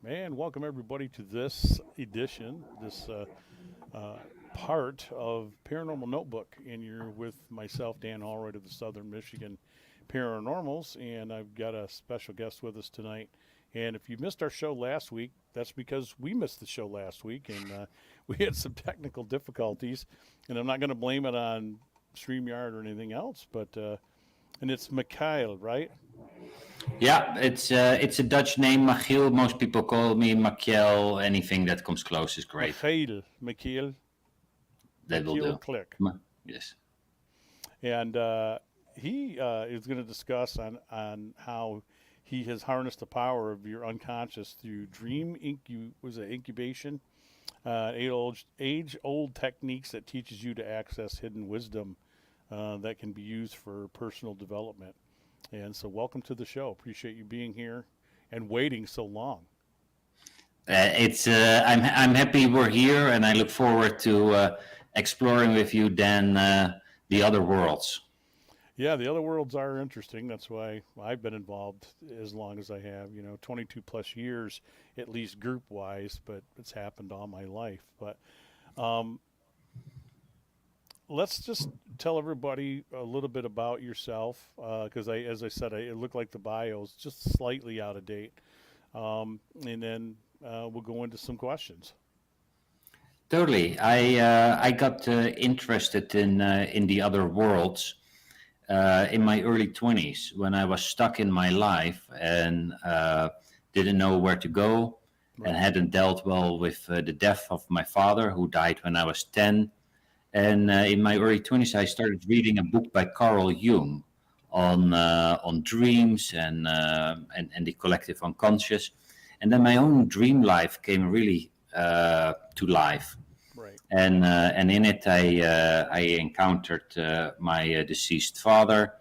And welcome everybody to this edition, this uh, part of Paranormal Notebook. And you're with myself, Dan Allroyd of the Southern Michigan Paranormals. And I've got a special guest with us tonight. And if you missed our show last week, that's because we missed the show last week and we had some technical difficulties. And I'm not going to blame it on StreamYard or anything else, and it's Mikhail, right? Yeah, it's a Dutch name, Michiel. Most people call me Machiel. Anything that comes close is great. Mikhail, That will do. Click. Yes. And he is going to discuss on how he has harnessed the power of your unconscious through incubation, age old techniques that teaches you to access hidden wisdom that can be used for personal development. And so, welcome to the show. Appreciate you being here and waiting so long. It's I'm happy we're here, and I look forward to exploring with you then the other worlds. Yeah, the other worlds are interesting. That's why I've been involved as long as I have, 22 plus years, at least group wise, but it's happened all my life. But um, let's just tell everybody a little bit about yourself because as I said, it looked like the bio is just slightly out of date. And then we'll go into some questions. Totally. I got interested in the other worlds in my early 20s when I was stuck in my life and didn't know where to go and Right. hadn't dealt well with the death of my father, who died when I was 10. And in my early 20s, I started reading a book by Carl Jung on dreams and the collective unconscious. And then my own dream life came really to life. Right. And in it I encountered my deceased father,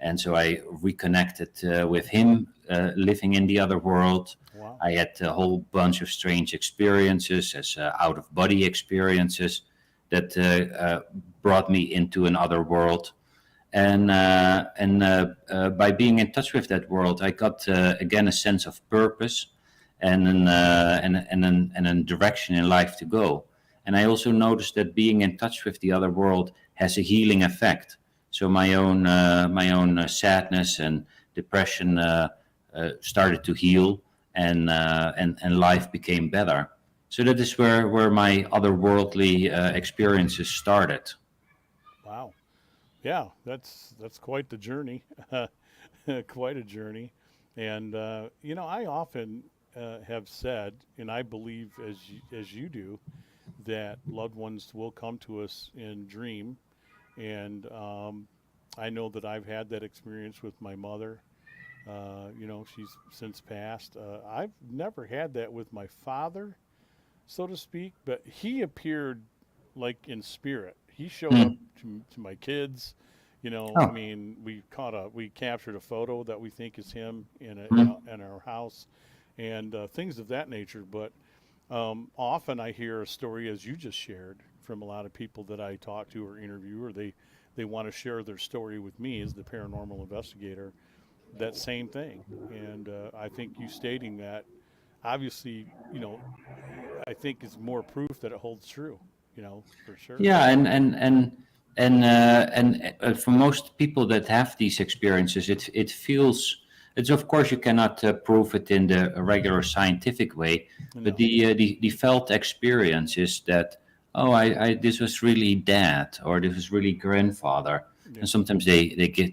and so I reconnected with him, living in the other world. Wow. I had a whole bunch of strange experiences, as out of body experiences that brought me into another world. And by being in touch with that world, I got again a sense of purpose and a direction in life to go. And I also noticed that being in touch with the other world has a healing effect. So my own sadness and depression started to heal, and life became better. So that is where my otherworldly experiences started. Wow. Yeah, that's quite the journey, quite a journey. And I often have said, and I believe as you do, that loved ones will come to us in dream. And I know that I've had that experience with my mother. She's since passed. I've never had that with my father, so to speak, but he appeared like in spirit. He showed up Mm. to my kids. I Oh. mean, we captured a photo that we think is him Mm. in our house, and things of that nature. But often I hear a story, as you just shared, from a lot of people that I talk to or interview, or they want to share their story with me as the paranormal investigator. That same thing, and I think you stating that obviously, I think is more proof that it holds true. For sure. Yeah, and for most people that have these experiences, it feels. It's, of course, you cannot prove it in the regular scientific way, but No. the felt experience is that, oh, I this was really dad, or this was really grandfather. Yeah. And sometimes they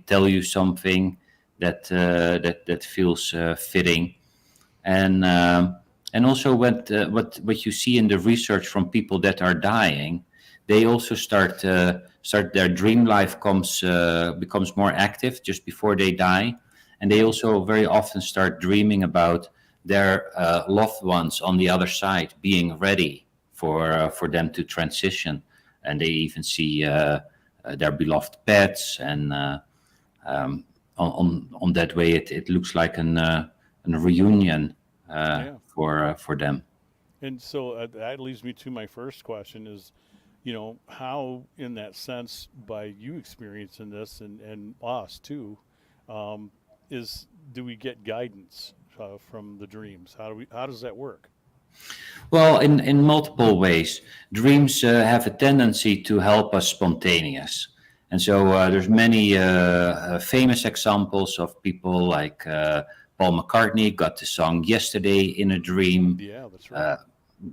tell you something that feels fitting. And also what you see in the research from people that are dying, they also start their dream life becomes more active just before they die, and they also very often start dreaming about their loved ones on the other side being ready for them to transition, and they even see their beloved pets, and on that way it looks like a reunion Yeah. for them. And so that leads me to my first question is, how in that sense, by you experiencing this and us too, um, is do we get guidance from the dreams? How does that work? Well, in multiple ways, dreams have a tendency to help us spontaneous, and so there's many famous examples of people like Paul McCartney got the song "Yesterday" in a dream. Yeah, that's right. Uh,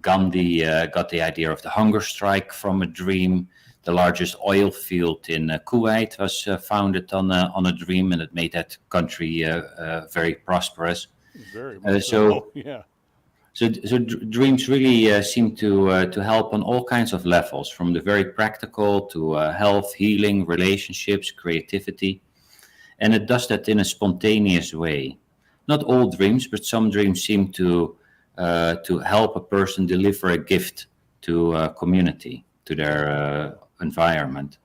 Gandhi got the idea of the hunger strike from a dream. The largest oil field in Kuwait was founded on a dream, and it made that country very prosperous. Very Uh, much so. so Yeah. dreams really seem to help on all kinds of levels, from the very practical to health, healing, relationships, creativity, and it does that in a spontaneous way. Not all dreams, but some dreams seem to help a person deliver a gift to a community, to their Yeah. environment.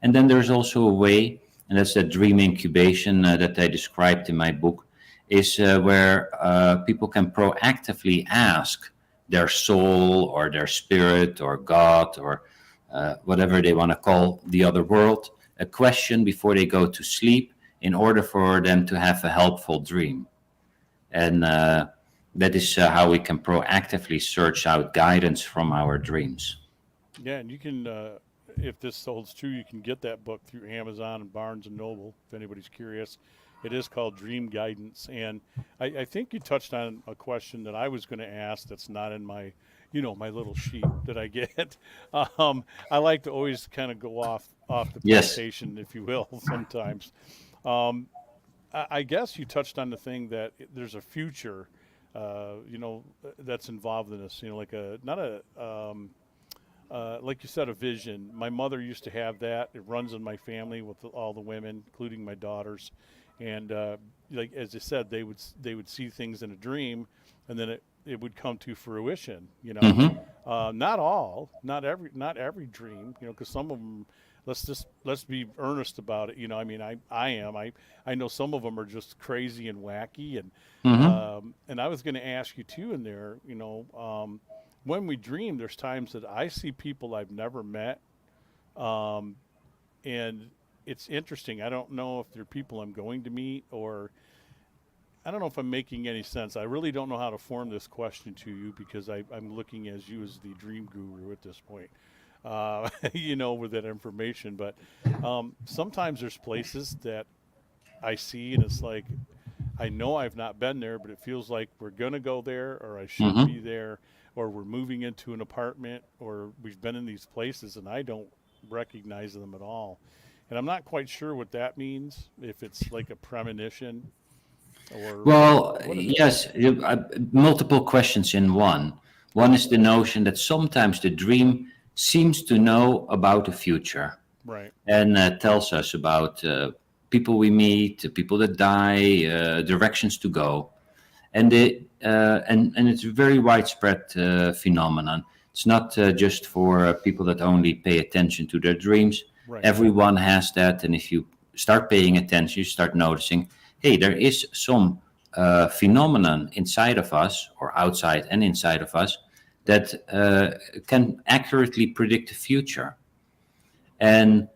And then there's also a way, and that's that dream incubation that I described in my book, is where people can proactively ask their soul or their spirit or God or whatever they want to call the other world a question before they go to sleep in order for them to have a helpful dream. And that is how we can proactively search out guidance from our dreams. Yeah, and you can, if this holds true, you can get that book through Amazon and Barnes and Noble. If anybody's curious, it is called Dream Guidance, and I think you touched on a question that I was going to ask. That's not in my, my little sheet that I get. I like to always kind of go off the Yes. plantation, if you will, sometimes. Um, I guess you touched on the thing that there's a future, that's involved in this. Like a not a like you said, a vision. My mother used to have that. It runs in my family with all the women, including my daughters. And like as I said, they would see things in a dream, and then it would come to fruition. Hmm. Not all, not every dream. Because some of them. Let's be earnest about it. I mean, I am. I know some of them are just crazy and wacky, Hmm. and I was going to ask you too in there. When we dream, there's times that I see people I've never met, um, and it's interesting. I don't know if they're people I'm going to meet, or I don't know if I'm making any sense. I really don't know how to form this question to you because I'm looking as you as the dream guru at this point, with that information. But sometimes there's places that I see, and it's like I know I've not been there, but it feels like we're going to go there, or I should be Hmm. there, or we're moving into an apartment, or we've been in these places and I don't recognize them at all. And I'm not quite sure what that means, if it's like a premonition or Well, what is that? yes, multiple questions in one. One is the notion that sometimes the dream seems to know about the future Right. and tells us about people we meet, people that die, directions to go, and it's a very widespread phenomenon. It's not just for people that only pay attention to their dreams. Right. Everyone has that, and if you start paying attention, you start noticing, hey, there is some phenomenon inside of us, or outside and inside of us, that can accurately predict the future. And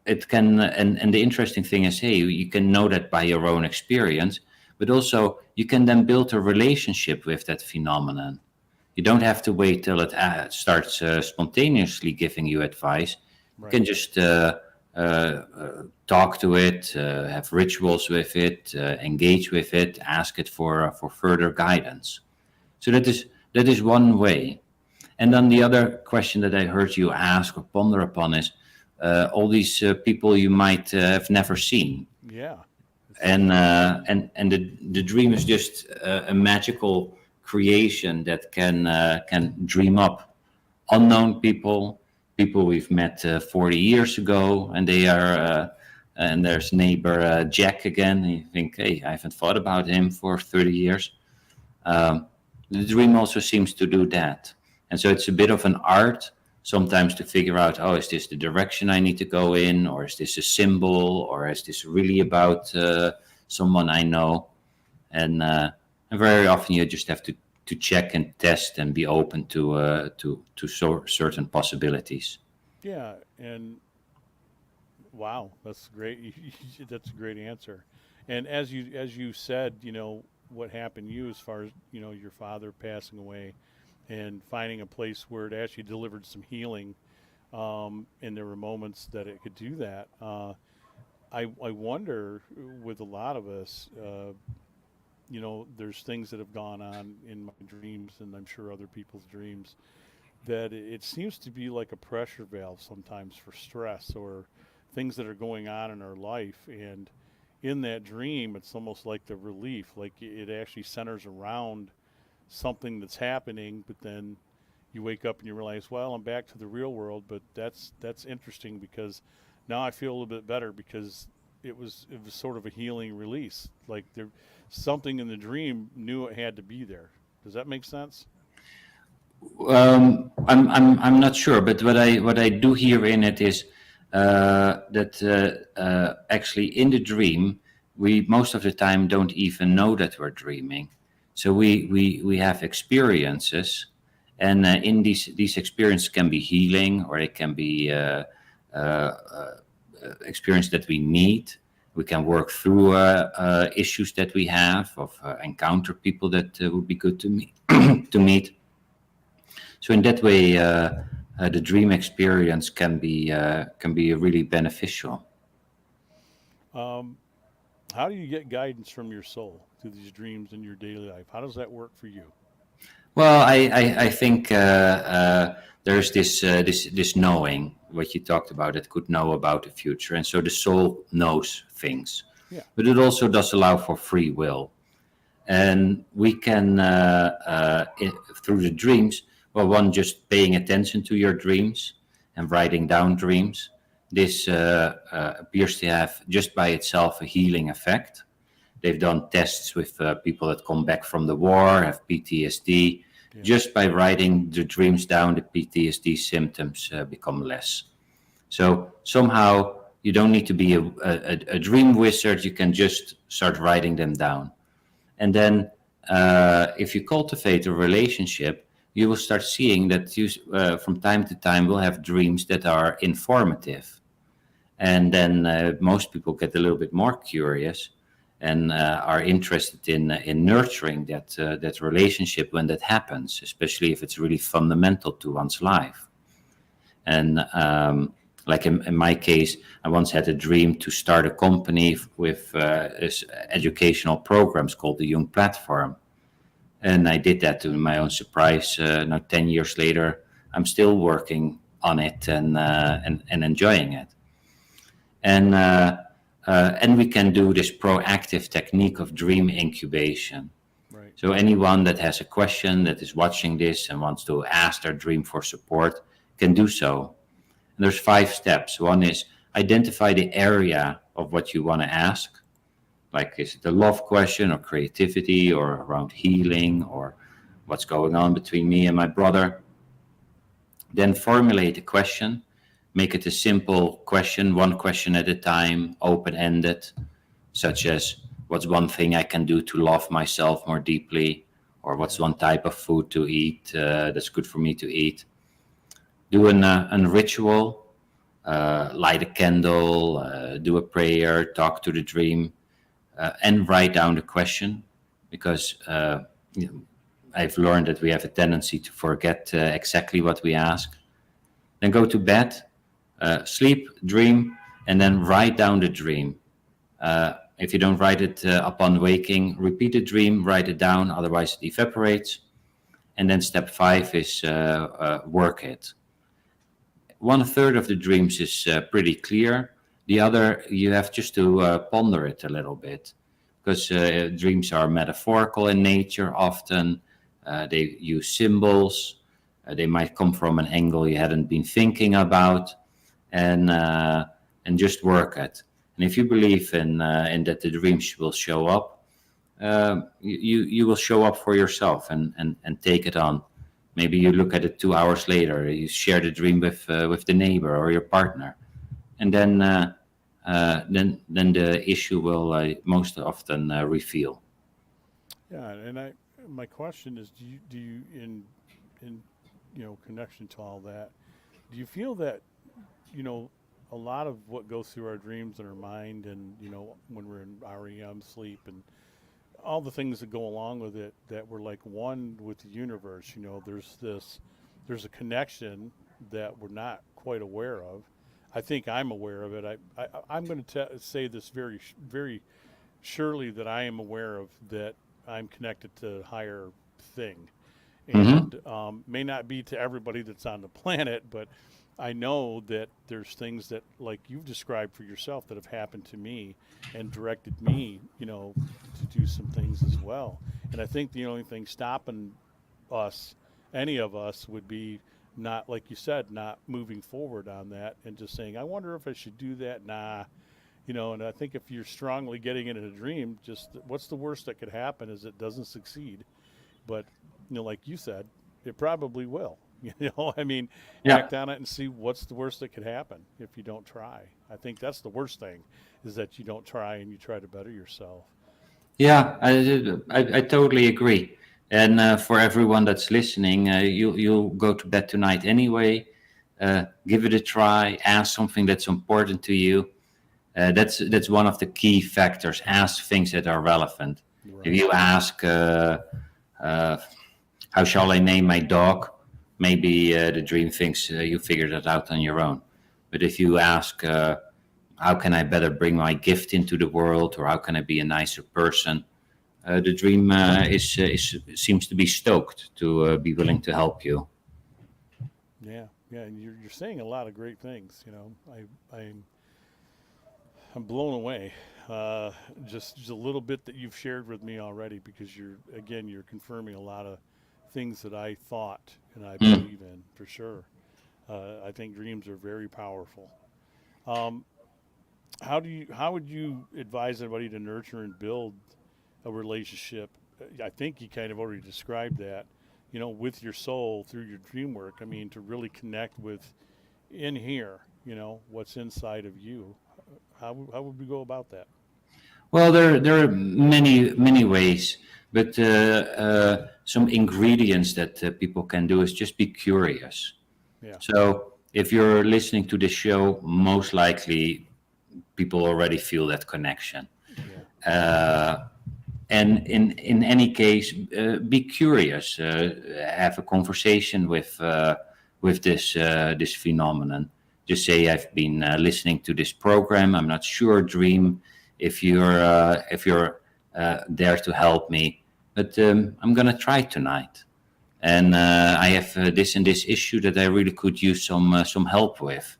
it can, and the interesting thing is, hey, you can know that by your own experience, but also you can then build a relationship with that phenomenon. You don't have to wait till it starts spontaneously giving you advice. You can Right. just talk to it, have rituals with it, engage with it, ask it for further guidance. So that is one way. And then the other question that I heard you ask or ponder upon is all these people you might have never seen, Yeah. It's so and true. the dream is just a magical creation that can dream up unknown people, people we've met 40 years ago, and they are. And there's neighbor Jack again. And you think, hey, I haven't thought about him for 30 years. Um, the dream also seems to do that. And so it's a bit of an art sometimes to figure out, oh, is this the direction I need to go in? Or is this a symbol? Or is this really about someone I know? And very often you just have to check and test and be open to certain possibilities. Yeah. And wow, that's great. That's a great answer. And as you said, what happened to you as far as your father passing away and finding a place where it actually delivered some healing, and there were moments that it could do that. I wonder with a lot of us, there's things that have gone on in my dreams, and I'm sure other people's dreams, that it seems to be like a pressure valve sometimes for stress or things that are going on in our life. And in that dream, it's almost like the relief, like it actually centers around something that's happening, but then you wake up and you realize, well, I'm back to the real world. But that's interesting because now I feel a little bit better because it was sort of a healing release. Like there, something in the dream knew it had to be there. Does that make sense? I'm not sure, but what I do hear in it is that actually in the dream we most of the time don't even know that we're dreaming. So we have experiences, and in these experiences can be healing, or it can be experience that we need. We can work through issues that we have, of encounter people that would be good to meet. To meet. So in that way, the dream experience can be really beneficial. Um, how do you get guidance from your soul through these dreams in your daily life? How does that work for you? Well, I think there's this knowing what you talked about, that could know about the future, and so the soul knows things, Yeah. but it also does allow for free will, and we can through the dreams. Well, one, just paying attention to your dreams and writing down dreams. This appears to have just by itself a healing effect. They've done tests with people that come back from the war, have PTSD. Yeah. Just by writing the dreams down, the PTSD symptoms become less. So somehow you don't need to be a dream wizard. You can just start writing them down. And then if you cultivate a relationship, you will start seeing that you, from time to time, will have dreams that are informative. And then most people get a little bit more curious and are interested in nurturing that relationship when that happens, especially if it's really fundamental to one's life. And like in my case, I once had a dream to start a company with this educational programs called the Young Platform, and I did that to my own surprise. Now 10 years later, I'm still working on it and enjoying it. And we can do this proactive technique of dream incubation. Right. So anyone that has a question, that is watching this and wants to ask their dream for support, can do so. And there's 5 steps. One is identify the area of what you want to ask. Like, is it a love question or creativity or around healing or what's going on between me and my brother? Then formulate a question. Make it a simple question, one question at a time, open-ended, such as, what's one thing I can do to love myself more deeply? Or what's Yeah. one type of food to eat that's good for me to eat? Do a ritual, light a candle, do a prayer, talk to the dream, and write down the question, because you know, I've learned that we have a tendency to forget exactly what we ask. Then go to bed, sleep, dream, and then write down the dream. If you don't write it upon waking, repeat the dream, write it down, otherwise it evaporates. And then step 5 is work it. 1/3 of the dreams is pretty clear. The other, you have just to ponder it a little bit, because dreams are metaphorical in nature often. They use symbols. They might come from an angle you hadn't been thinking about, and just work it. And if you believe in that the dreams will show up, you will show up for yourself and take it on. Maybe you look at it 2 hours later. You share the dream with the neighbor or your partner, and then the issue will most often reveal. Yeah. And my question is, do you in connection to all that, do you feel that you know a lot of what goes through our dreams and our mind, and when we're in REM sleep, and all the things that go along with it, that we're like one with the universe. There's a connection that we're not quite aware of. I think I'm aware of it. I'm going to say this very surely, that I am aware of, that I'm connected to a higher thing, Hmm. and may not be to everybody that's on the planet, but I know that there's things that, like you've described for yourself, that have happened to me and directed me, to do some things as well. And I think the only thing stopping us, any of us, would be not, like you said, not moving forward on that and just saying, I wonder if I should do that. Nah, and I think if you're strongly getting into a dream, just what's the worst that could happen is it doesn't succeed. But, like you said, it probably will. I mean, Yeah. act on it and see what's the worst that could happen if you don't try. I think that's the worst thing, is that you don't try and you try to better yourself. Yeah, I totally agree. And for everyone that's listening, you'll go to bed tonight anyway. Give it a try. Ask something that's important to you. That's one of the key factors. Ask things that are relevant. If Right. you ask, uh, "How shall I name my dog?" Maybe the dream thinks you figured it out on your own. But if you ask, "How can I better bring my gift into the world?" or "How can I be a nicer person?" the dream is seems to be stoked to be willing to help you. Yeah. Yeah. And you're saying a lot of great things. I'm blown away. Uh, just a little bit that you've shared with me already, because you're confirming a lot of things that I thought and I Mm. believe in, for sure. I think dreams are very powerful. Um, how would you advise anybody to nurture and build a relationship? I think you kind of already described that, with your soul through your dream work. I mean, to really connect with, in here, what's inside of you. How would we go about that? Well, there are many ways, but some ingredients that people can do is just be curious. Yeah. So if you're listening to this show, most likely people already feel that connection. Yeah. And in any case, be curious. Have a conversation with this phenomenon. Just say, "I've been listening to this program. I'm not sure, dream, if you're there to help me, but I'm gonna try tonight. And I have this and this issue that I really could use some help with.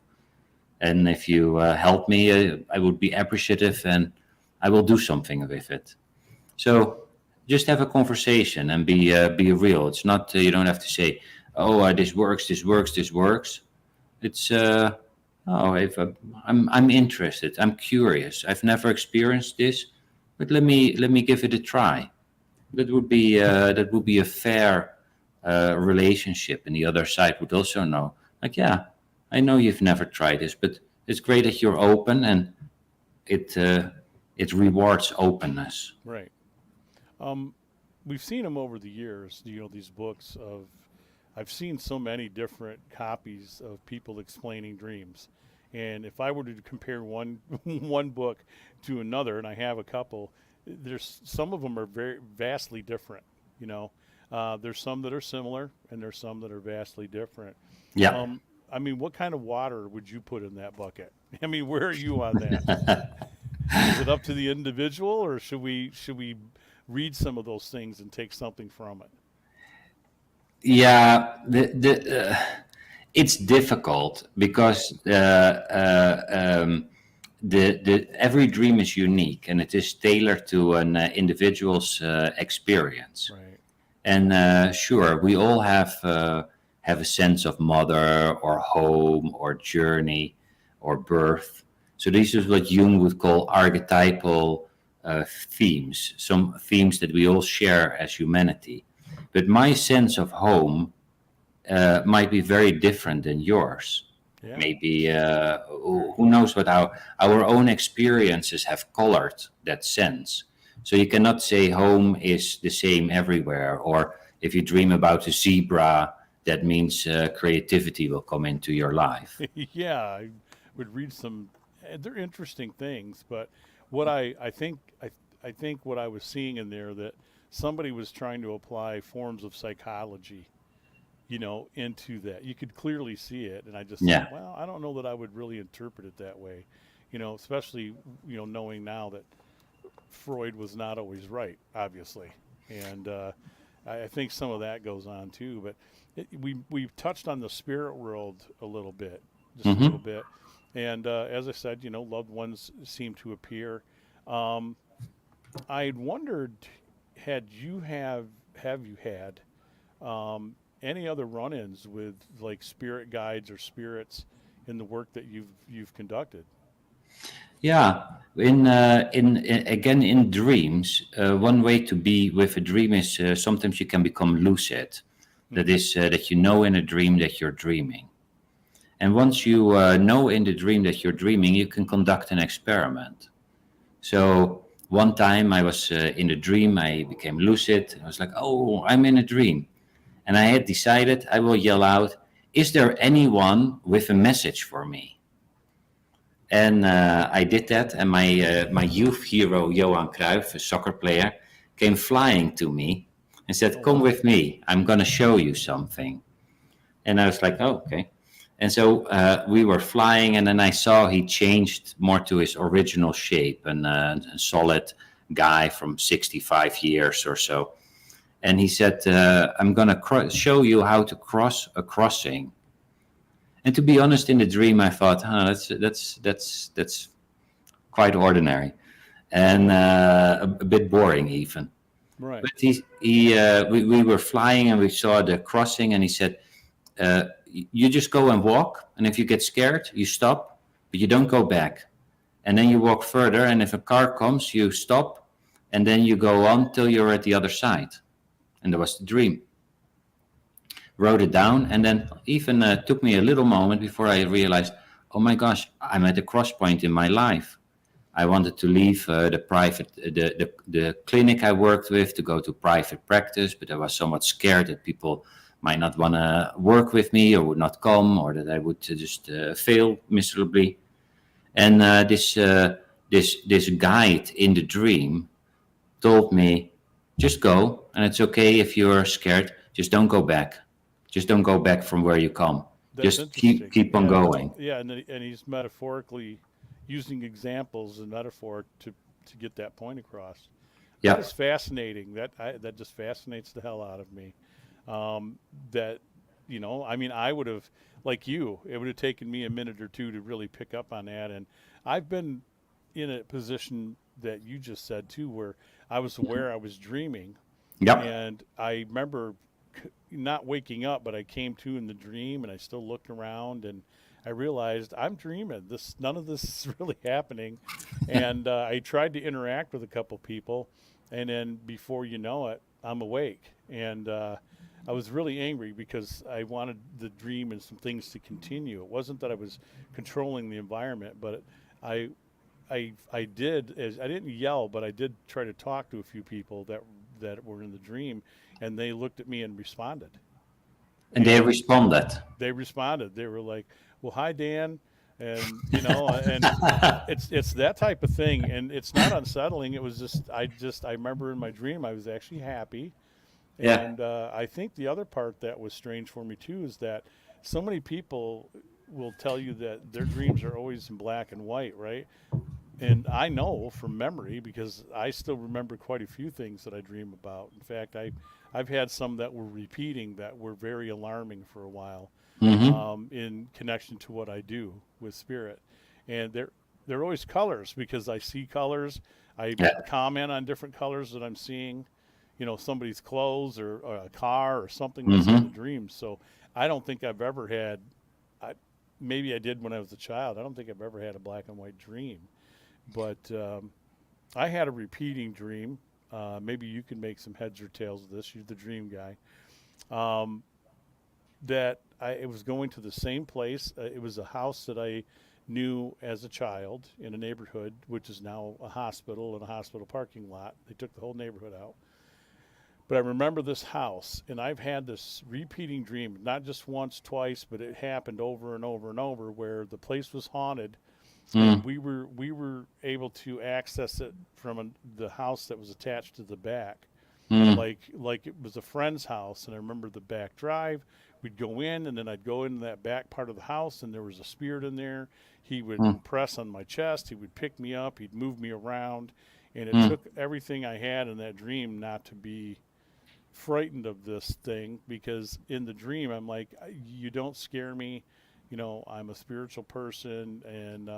And if you help me, I would be appreciative, and I will do something with it." So just have a conversation and be real. It's not you don't have to say, "Oh, this works, this works, this works." It's oh, if I'm interested, I'm curious. I've never experienced this, but let me give it a try. That would be a fair relationship, and the other side would also know, like, yeah, I know you've never tried this, but it's great that you're open, and it uh, it rewards openness. Right. Um, we've seen them over the years. These books of. I've seen so many different copies of people explaining dreams, and if I were to compare one one book to another, and I have a couple, there's some of them are very vastly different. You know, there's some that are similar, and there's some that are vastly different. Yeah. Um, I mean, what kind of water would you put in that bucket? I mean, where are you on that? Is it up to the individual, or should we read some of those things and take something from it? Yeah, it's difficult because the every dream is unique and it is tailored to an individual's experience. Right. And sure, we all have a sense of mother or home or journey or birth. So this is what Jung would call archetypal themes, some themes that we all share as humanity. But my sense of home might be very different than yours. Yeah. Maybe who knows what our own experiences have colored that sense. So you cannot say home is the same everywhere, or if you dream about a zebra, that means creativity will come into your life. Yeah, I would read some. They're interesting things, but what I think I think what I was seeing in there that somebody was trying to apply forms of psychology, into that. You could clearly see it, and I just thought, Yeah. well, I don't know that I would really interpret it that way, especially knowing now that Freud was not always right, obviously, and I think some of that goes on too. But we touched on the spirit world a little bit, just a little Hmm. bit, and as I said, loved ones seem to appear. Um, I wondered, have you had um, any other run-ins with like spirit guides or spirits in the work that you've conducted? Yeah. Again in dreams, one way to be with a dream is sometimes you can become lucid. That Mm-hmm. is that you know in a dream that you're dreaming. And once you know in the dream that you're dreaming, you can conduct an experiment. So one time I was in a dream, I became lucid. I was like, oh, I'm in a dream. And I had decided I will yell out, is there anyone with a message for me? And I did that. And my youth hero, Johan Cruyff, a soccer player, came flying to me and said, Oh come wow. with me. I'm going to show you something. And I was like, oh, okay. And so we were flying, and then I saw he changed more to his original shape, and a solid guy from 65 years or so. And he said, I'm going to show you how to cross a crossing. And to be honest, in the dream, I thought, that's quite ordinary and a bit boring even. Right. But we were flying and we saw the crossing, and he said, you just go and walk, and if you get scared, you stop, but you don't go back. And then you walk further, and if a car comes, you stop, and then you go on till you're at the other side. And that was the dream. Wrote it down, and then even took me a little moment before I realized, oh my gosh, I'm at a cross point in my life. I wanted to leave the clinic I worked with to go to private practice, but I was somewhat scared that people might not want to work with me or would not come, or that I would just fail miserably. And this guide in the dream told me, just go, and it's okay if you're scared. Just don't go back. Just don't go back from where you come. That's Just interesting. keep on Yeah. going. Yeah, and he's metaphorically using examples and metaphor to get that point across. That Yeah. is fascinating. That just fascinates the hell out of me. Um, that I mean, I would have, like you, it would have taken me a minute or two to really pick up on that. And I've been in a position that you just said too, where I was aware I was dreaming, Yep. and I remember not waking up, but I came to in the dream, and I still looked around, and I realized I'm dreaming. None of this is really happening, and I tried to interact with a couple people, and then before you know it, I'm awake, and I was really angry because I wanted the dream and some things to continue. It wasn't that I was controlling the environment, but I I did is I didn't yell, but I did try to talk to a few people that were in the dream, and they looked at me and responded. And they And responded. they responded. They were like, "Well, hi, Dan," and and it's that type of thing, and it's not unsettling. It was I remember in my dream I was actually happy, Yeah. and I think the other part that was strange for me too is that so many people will tell you that their dreams are always in black and white, right? And I know from memory because I still remember quite a few things that I dream about. In fact, I've had some that were repeating that were very alarming for a while, Mm-hmm. in connection to what I do with spirit, and they're always colors because I see colors. I Yeah. comment on different colors that I'm seeing, somebody's clothes or a car or something that's in the Mm-hmm. dream. So I don't think I've ever had. I, Maybe I did when I was a child. I don't think I've ever had a black and white dream, but I had a repeating dream. Maybe you can make some heads or tails of this. You're the dream guy. Um, that it was going to the same place. It was a house that I knew as a child in a neighborhood, which is now a hospital and a hospital parking lot. They took the whole neighborhood out. But I remember this house, and I've had this repeating dream, not just once, twice, but it happened over and over and over, where the place was haunted, and Mm, we were able to access it from the house that was attached to the back, mm, like it was a friend's house. And I remember the back drive. We'd go in, and then I'd go into that back part of the house, and there was a spirit in there. He would mm, press on my chest. He would pick me up. He'd move me around, and it mm, took everything I had in that dream not to be frightened of this thing, because in the dream I'm like, you don't scare me. I'm a spiritual person, and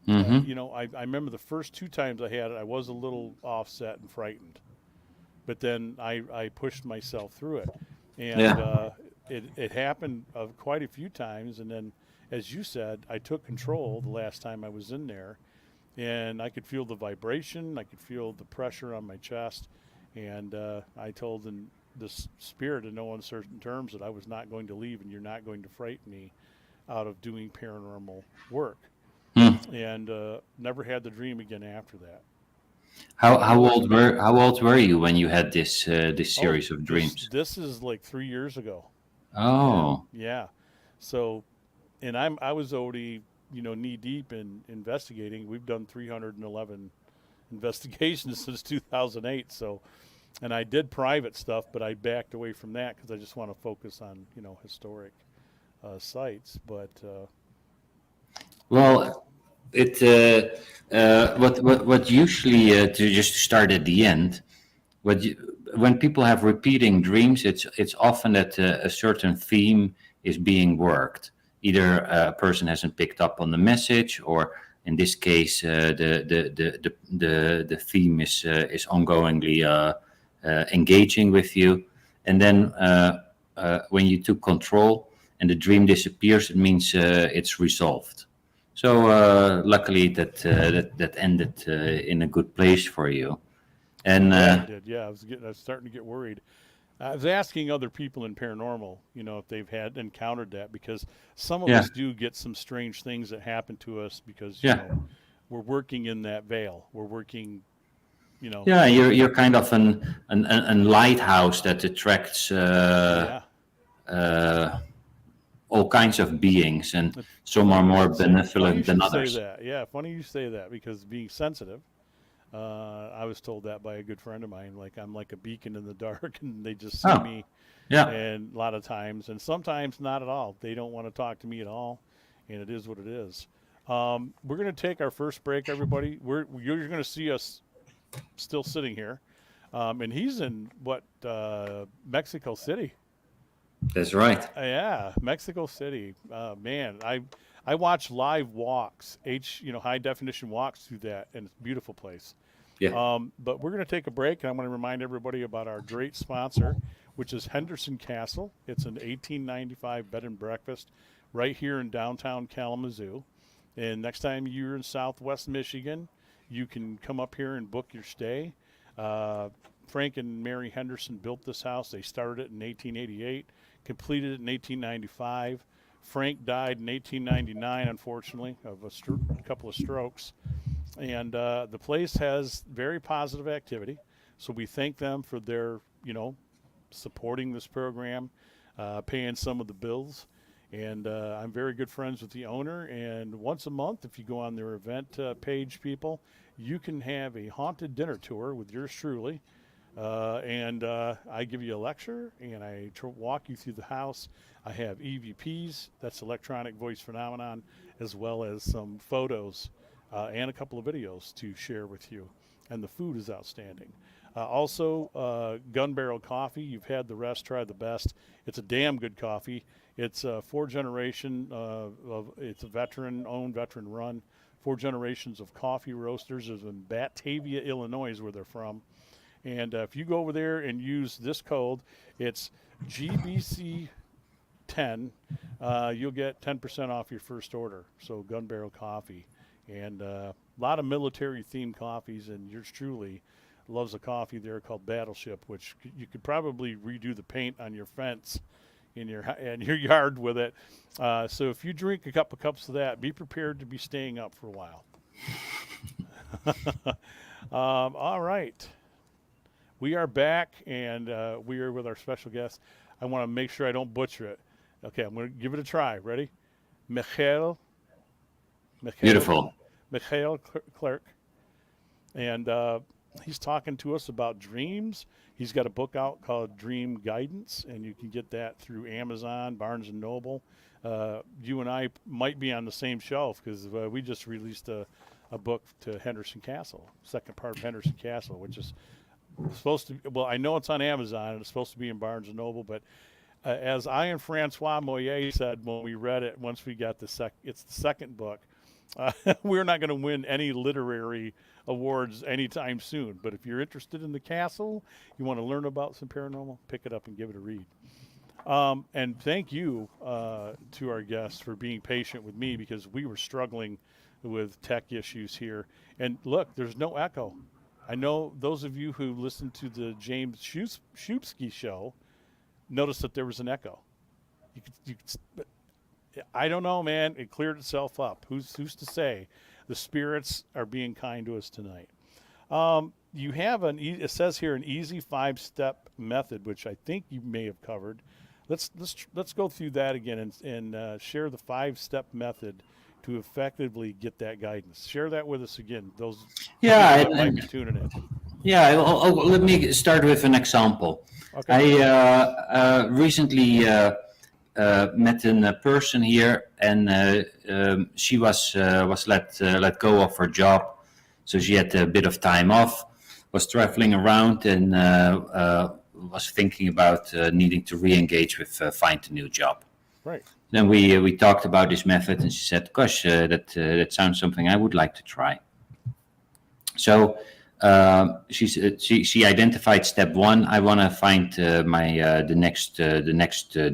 mm-hmm. I remember the first two times I had it, I was a little offset and frightened, but then I pushed myself through it, and Yeah. it happened quite a few times. And then, as you said, I took control the last time I was in there, and I could feel the vibration, I could feel the pressure on my chest, and I told this spirit in no uncertain terms that I was not going to leave, and you're not going to frighten me out of doing paranormal work, Mm. and never had the dream again after that. How old were you when you had this Oh, series of this dreams? this is like 3 years ago. Yeah, Oh, yeah. So, and I was already knee deep in investigating. We've done 311 investigations since 2008. So, and I did private stuff, but I backed away from that because I just want to focus on historic sites. But yeah, well, it what usually to just start at the end. When people have repeating dreams, it's often that a certain theme is being worked. Either a person hasn't picked up on the message, or in this case, the theme is ongoingly engaging with you. And then when you took control and the dream disappears, it means it's resolved. So luckily that ended in a good place for you. I'm And glad it did. Yeah, I was starting to get worried. I was asking other people in paranormal, if they've had encountered that, because some of yeah, us do get some strange things that happen to us because yeah, we're working in that veil. We're working, yeah. You're kind of an lighthouse that attracts yeah. uh, all kinds of beings, and It's some are funny you more should say. Funny you benevolent than should say others. that. Yeah, funny you say that, because being sensitive, I was told that by a good friend of mine. Like, I'm like a beacon in the dark, and they just see Oh, me, yeah. and a lot of times, and sometimes not at all. They don't want to talk to me at all, and it is what it is. We're going to take our first break, everybody. You're going to see us still sitting here, and he's in Mexico City. That's right. Yeah, Mexico City. Man, I watch live walks, high definition walks through that, and it's a beautiful place. Yeah. But we're going to take a break, and I want to remind everybody about our great sponsor, which is Henderson Castle. It's an 1895 bed and breakfast right here in downtown Kalamazoo. And next time you're in Southwest Michigan, you can come up here and book your stay. Uh, Frank and Mary Henderson built this house. They started it in 1888, completed it in 1895. Frank died in 1899, unfortunately, of a couple of strokes. And the place has very positive activity. So we thank them for their, supporting this program, paying some of the bills. And I'm very good friends with the owner. And once a month, if you go on their event page, people, you can have a haunted dinner tour with yours truly. And I give you a lecture, and I walk you through the house. I have EVPs, that's electronic voice phenomenon, as well as some photos and a couple of videos to share with you. And the food is outstanding. Also, Gun Barrel Coffee. You've had the rest, try the best. It's a damn good coffee. It's a four generation it's a veteran-owned, veteran-run. Four generations of coffee roasters. Is in Batavia, Illinois, is where they're from. And if you go over there and use this code, it's GBC10. You'll get 10% off your first order. So Gun Barrel Coffee, and a lot of military-themed coffees. And yours truly loves a coffee there called Battleship, which you could probably redo the paint on your fence in your yard with it. So if you drink a couple cups of that, be prepared to be staying up for a while. All right. We are back, and we are with our special guest. I want to make sure I don't butcher it. Okay, I'm going to give it a try. Ready? Michael. Michael. Beautiful. Mikhail Clerk, and he's talking to us about dreams. He's got a book out called Dream Guidance, and you can get that through Amazon, Barnes and Noble. You and I might be on the same shelf because we just released a book to Henderson Castle, second part of Henderson Castle, which is supposed to. Well, I know it's on Amazon and it's supposed to be in Barnes and Noble, but as I and Francois Moyer said when we read it, once we got it's the second book. We're not going to win any literary awards anytime soon. But if you're interested in the castle, you want to learn about some paranormal, pick it up and give it a read. And thank you to our guests for being patient with me because we were struggling with tech issues here. And look, there's no echo. I know those of you who listened to the James Shupsky show noticed that there was an echo. I don't know, man. It cleared itself up. Who's to say? The spirits are being kind to us tonight. You have it says here an easy 5-step method, which I think you may have covered. Let's go through that again and share the 5-step method to effectively get that guidance. Share that with us again. Those Yeah, might be tuning in. Yeah. Let me start with an example. Okay. I recently met a person here, and she was let go of her job, so she had a bit of time off. Was traveling around and was thinking about needing to re-engage with find a new job. Right. Then we talked about this method, and she said, "Gosh, that sounds something I would like to try." So she identified step 1. I want to find the next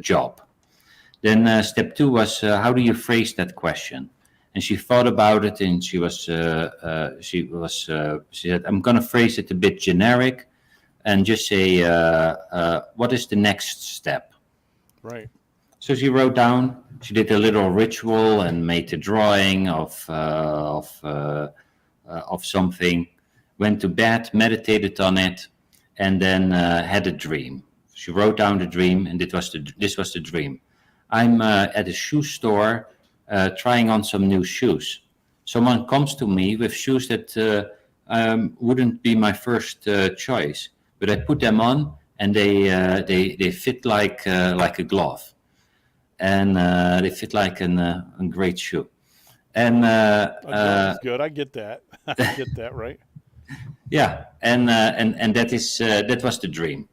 job. Then step 2 was how do you phrase that question? And she thought about it, and she said, I'm going to phrase it a bit generic, and just say what is the next step? Right. So she wrote down. She did a little ritual and made a drawing of something. Went to bed, meditated on it, and then had a dream. She wrote down the dream, and this was the dream. I'm at a shoe store trying on some new shoes. Someone comes to me with shoes that wouldn't be my first choice, but I put them on, and they fit like a glove, and they fit like a great shoe. And that's good. I get that. I get that. Right. Yeah, and that was the dream.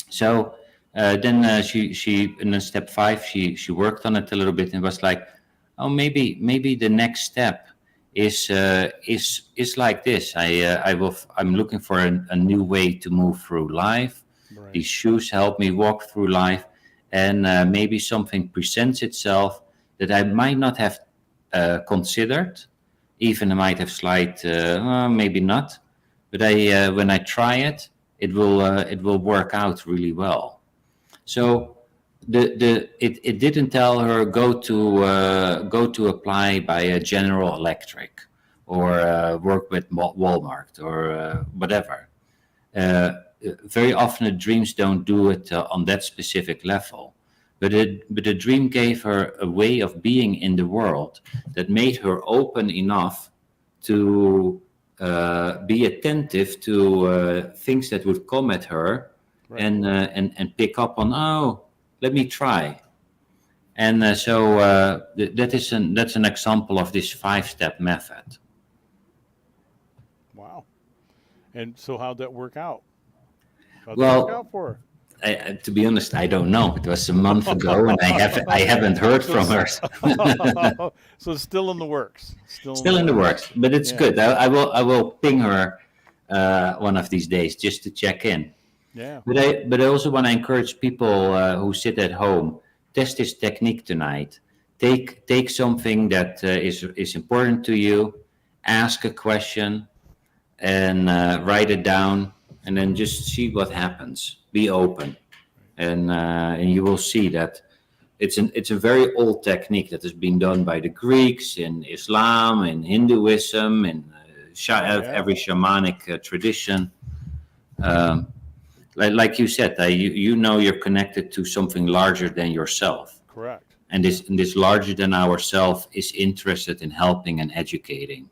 So then she in step 5 she worked on it a little bit and was like, oh, maybe the next step is like this. I'm looking for a new way to move through life. Right. These shoes help me walk through life, and maybe something presents itself that I might not have considered. Even I might have slight, maybe not, but when I try it, it will work out really well. So it didn't tell her go to apply by a General Electric or work with Walmart or whatever. Very often the dreams don't do it on that specific level. But the dream gave her a way of being in the world that made her open enough to be attentive to things that would come at her, right. and pick up on, oh, let me try. And that's an example of this 5-step method. Wow. And so how'd that work out? How'd that work out for her? To be honest, I don't know. It was a month ago, and I haven't heard from her. So it's still in the works. Still in the works, but it's good. I will ping her one of these days just to check in. Yeah. But I also want to encourage people who sit at home, test this technique tonight. Take something that is important to you, ask a question, and write it down, and then just see what happens. Be open, and you will see that it's a very old technique that has been done by the Greeks in Islam, in Hinduism, in every shamanic tradition. Like you said, you know you're connected to something larger than yourself. Correct. and Yeah. this larger than ourself is interested in helping and educating.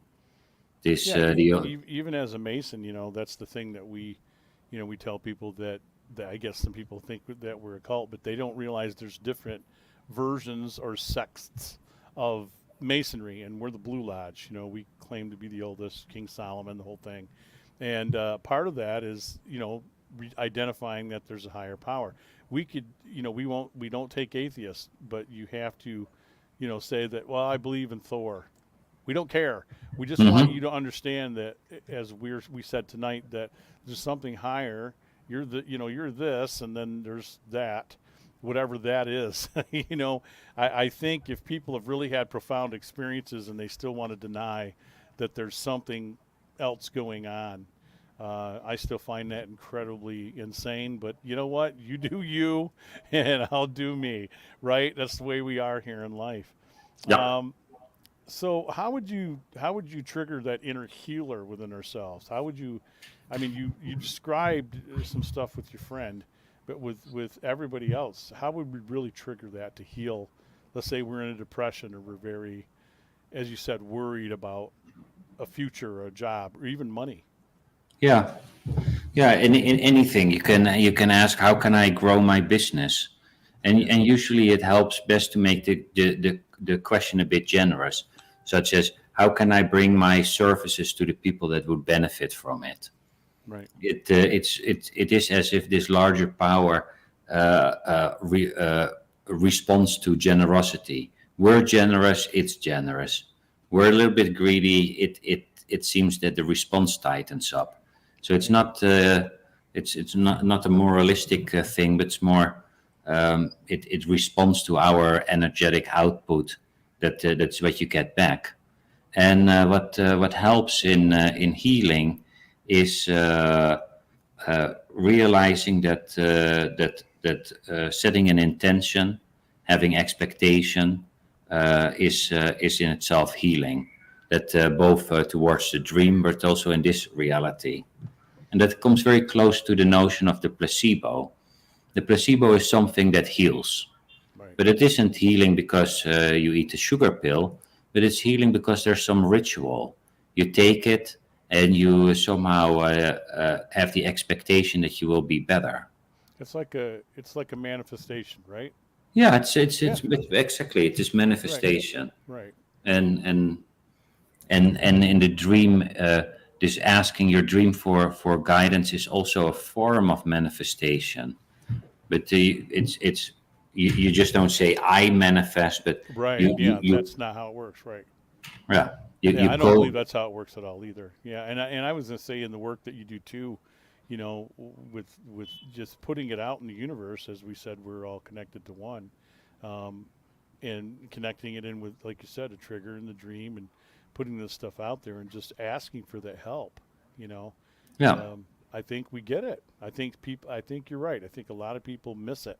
This Yeah, the even as a Mason, that's the thing that we tell people that I guess some people think that we're a cult, but they don't realize there's different versions or sects of Masonry, and we're the Blue Lodge. We claim to be the oldest, King Solomon, the whole thing, and part of that is identifying that there's a higher power. We could, we don't take atheists, but you have to, say that. Well, I believe in Thor. We don't care. We just want you Mhm. to understand that, as we said tonight, that there's something higher. You're this, and then there's that, whatever that is. I think if people have really had profound experiences and they still want to deny that there's something else going on, I still find that incredibly insane. But you know what? You do you, and I'll do me. Right? That's the way we are here in life. Yeah. So how would you trigger that inner healer within ourselves? How would you? I mean, you described some stuff with your friend, but with everybody else, how would we really trigger that to heal? Let's say we're in a depression, or we're very, as you said, worried about a future, or a job, or even money. Yeah. Yeah, in anything you can ask, how can I grow my business, Yeah. and usually it helps best to make the question a bit generous, such as how can I bring my services to the people that would benefit from it. Right. It is as if this larger power responds to generosity. We're generous, it's generous. We're a little bit greedy. It seems that the response tightens up. So it's Yeah. not a moralistic thing, but it's more it responds to our energetic output. That's what you get back. And what helps in healing is realizing that setting an intention, having expectation, is in itself healing. That both towards the dream, but also in this reality, and that comes very close to the notion of the placebo. The placebo is something that heals, Right. but it isn't healing because you eat a sugar pill, but it's healing because there's some ritual. You take it and you somehow have the expectation that you will be better. It's like a manifestation, right? Yeah, it's Yeah. exactly it is Right. manifestation, Right. and and in the dream, this asking your dream for guidance is also a form of manifestation. But you just don't say I manifest, but Right. you you Yeah. you That's not how it works. Right. yeah, you Yeah, you I don't believe go. that's how it works at all either. Yeah, and I was gonna say, in the work that you do too, with just putting it out in the universe, as we said, we're all connected to one, um, and connecting it in with, like you said, a trigger in the dream, and putting this stuff out there, and just asking for that help. You know, Yeah, I think we get it. I think you're right. I think a lot of people miss it.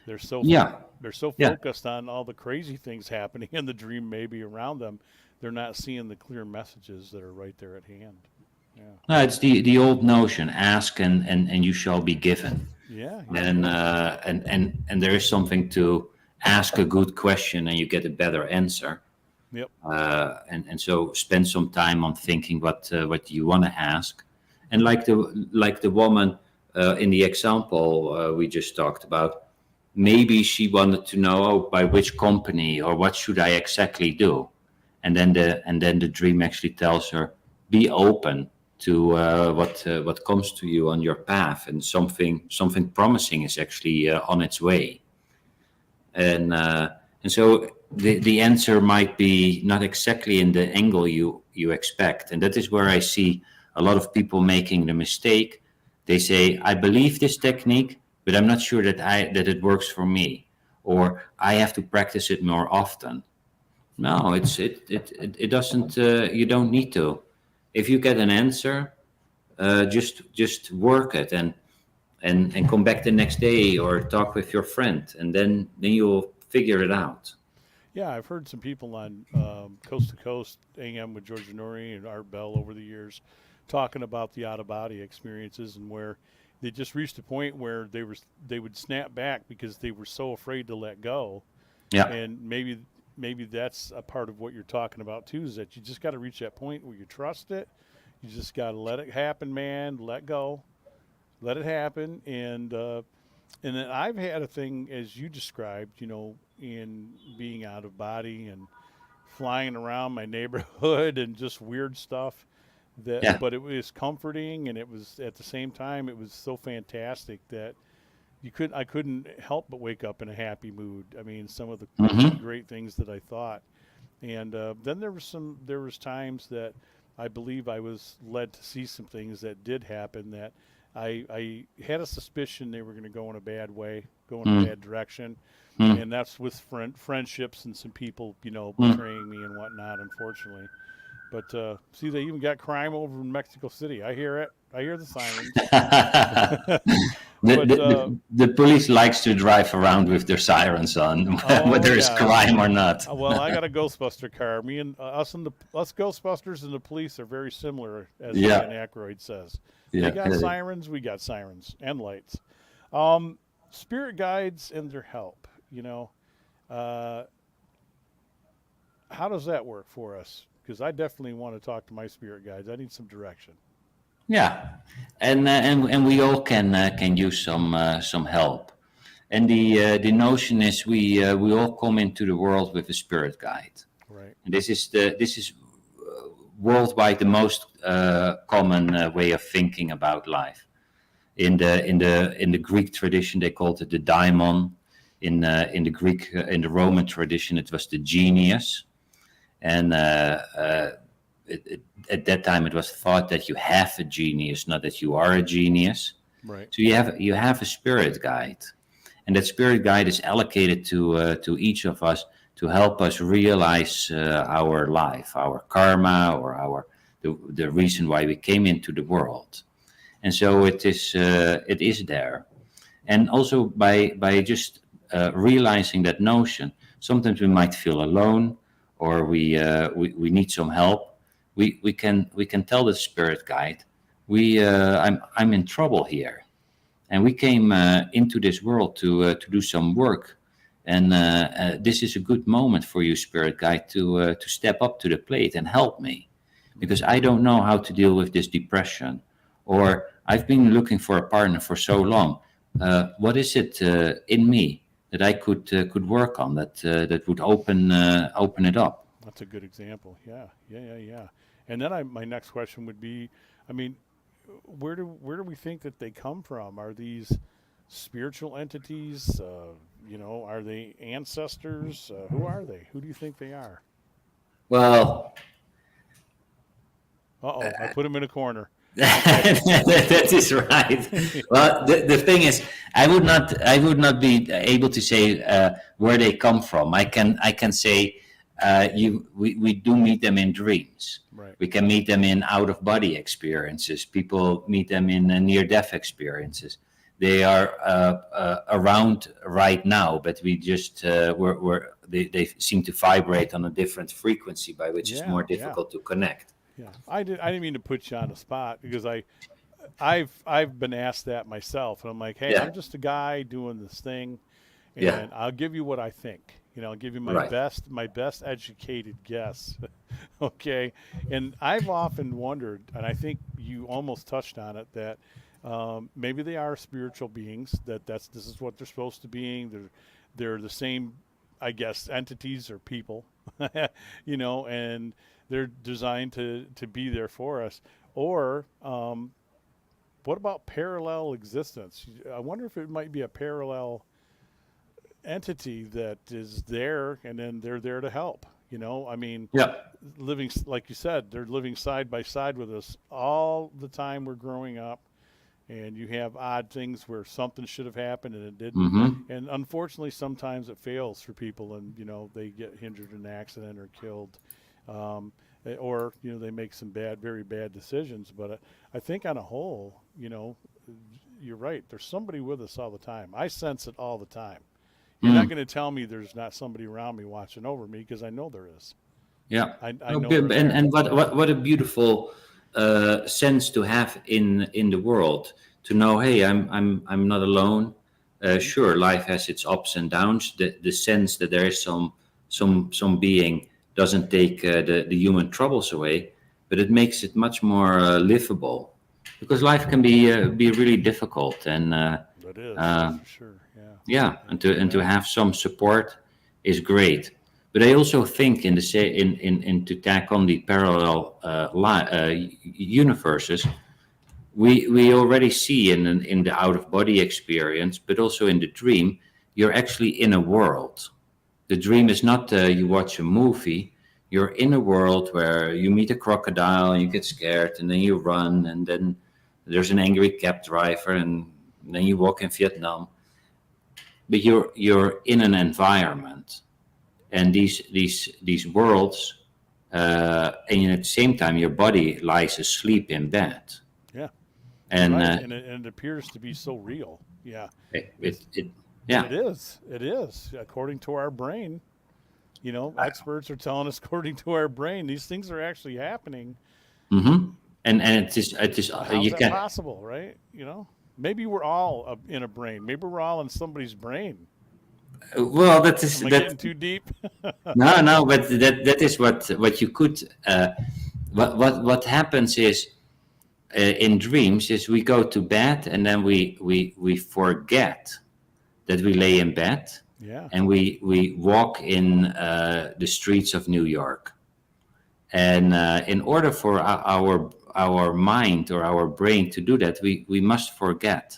They're so yeah, they're so yeah. focused on all the crazy things happening in the dream, maybe around them, they're not seeing the clear messages that are right there at hand. Yeah. No, it's the old notion: ask and you shall be given. Yeah. Yeah. And Yeah. and there is something to ask a good question and you get a better answer. Yep. And so spend some time on thinking what you want to ask, and like the woman in the example we just talked about, maybe she wanted to know, oh, by which company or what should I exactly do, and then the dream actually tells her, be open to what comes to you on your path, and something promising is actually on its way. And so the answer might be not exactly in the angle you expect, and that is where I see a lot of people making the mistake. They say, I believe this technique, but I'm not sure that it works for me, or I have to practice it more often. No, it doesn't. You don't need to. If you get an answer, just work it, and come back the next day or talk with your friend, and then you'll figure it out. Yeah. I've heard some people on Coast to Coast AM with Georgia Nori and Art Bell over the years talking about the out of body experiences, and where they just reached a point where they would snap back because they were so afraid to let go, Yeah. And maybe that's a part of what you're talking about too, is that you just got to reach that point where you trust it. You just got to let it happen, man. Let go, let it happen. And then I've had a thing, as you described, in being out of body and flying around my neighborhood and just weird stuff. Yeah. But it was comforting, and it was at the same time it was so fantastic that I couldn't help but wake up in a happy mood. I mean, some of the Hmm. great things that I thought. And then there was times that I believe I was led to see some things that did happen that I had a suspicion they were going to go in a bad way, go in a Mm. bad direction. Mm. And that's with friendships and some people, Mm. betraying me and whatnot, unfortunately. But see, they even got crime over in Mexico City. I hear it. I hear the sirens. The, But the, the, the police likes to drive around with their sirens on, oh whether it's yeah. crime or not. Well, I got a Ghostbuster car. Me and us Ghostbusters and the police are very similar, as Dan Yeah, Aykroyd says. They yeah, got yeah. sirens. We got sirens and lights. Um, Spirit guides and their help. Uh, how does that work for us? Because I definitely want to talk to my spirit guides. I need some direction. Yeah, and we all can use some help. And the notion is we all come into the world with a spirit guide. Right. And this is worldwide the most common way of thinking about life. In the Greek tradition, they called it the daimon. In the Roman tradition, it was the genius. And at that time, it was thought that you have a genius, not that you are a genius. Right. So you have a spirit guide, and that spirit guide is allocated to each of us to help us realize our life, our karma, or the reason why we came into the world. And so it is there. And also by just realizing that notion, sometimes we might feel alone, or we need some help. We can tell the spirit guide, I'm in trouble here, and we came into this world to do some work. And this is a good moment for you, spirit guide, to step up to the plate and help me, because I don't know how to deal with this depression, or I've been looking for a partner for so long. What is it in me that I could work on that would open it up? That's a good example. Yeah. Yeah. Yeah. Yeah. And then my next question would be, I mean, where do we think that they come from? Are these spiritual entities? Are they ancestors? Who are they? Who do you think they are? Well, Uh oh, I put them in a corner. Okay. that is right. Well, the thing is, I would not be able to say where they come from. I can say we do meet them in dreams. Right. We can meet them in out of body experiences. People meet them in near death experiences. They are around right now, but we just they seem to vibrate on a different frequency, by which it's Yeah. more Yeah. difficult to connect. Yeah. I didn't mean to put you on the spot because I've been asked that myself, and I'm like, hey, I'm Yeah, just a guy doing this thing, yeah, and I'll give you what I think. I'll give you right. my best educated guess. Okay, and I've often wondered, and I think you almost touched on it, that maybe they are spiritual beings. This is what they're supposed to be. They're the same, I guess, entities or people, and they're designed to be there for us. Or what about parallel existence? I wonder if it might be a parallel entity that is there, and then they're there to help. I mean, Yeah. living, like you said, they're living side by side with us all the time we're growing up. And you have odd things where something should have happened and it didn't. Mm-hmm. And unfortunately, sometimes it fails for people, and they get injured in an accident or killed, um, or they make some very bad decisions. But I think on a whole, you're right. There's somebody with us all the time. I sense it all the time. You're not Mm. going to tell me there's not somebody around me watching over me, because I know there is. Yeah. I No, know they're there. and what a beautiful sense to have in the world, to know, hey, I'm not alone. Sure, life has its ups and downs. The sense that there is some being doesn't take the human troubles away, but it makes it much more livable, because life can be really difficult, and That is, that's uh, for sure. Yeah. yeah, I and can to imagine. have some support is great. But I also think in the say in to tack on the parallel universes, we already see in the out of body experience, but also in the dream, you're actually in a world. The dream is not you watch a movie. You're in a world where you meet a crocodile and you get scared, and then you run, and then there's an angry cab driver, and then you walk in Vietnam. But you're in an environment, and these worlds, and at the same time, your body lies asleep in bed, Yeah, you're and right, and it appears to be so real. Yeah, it, it, it's it and yeah. it is. It is according to our brain. Experts are telling us according to our brain these things are actually happening. Mm-hmm. And it is How's you that can. possible, right? Maybe we're all in a brain. Maybe we're all in somebody's brain. Well, that is Am I that. getting too deep? No, but that is what you could. What happens is in dreams is we go to bed, and then we forget that we lay in bed, Yeah. and we walk in the streets of New York. And in order for our mind or our brain to do that, we must forget,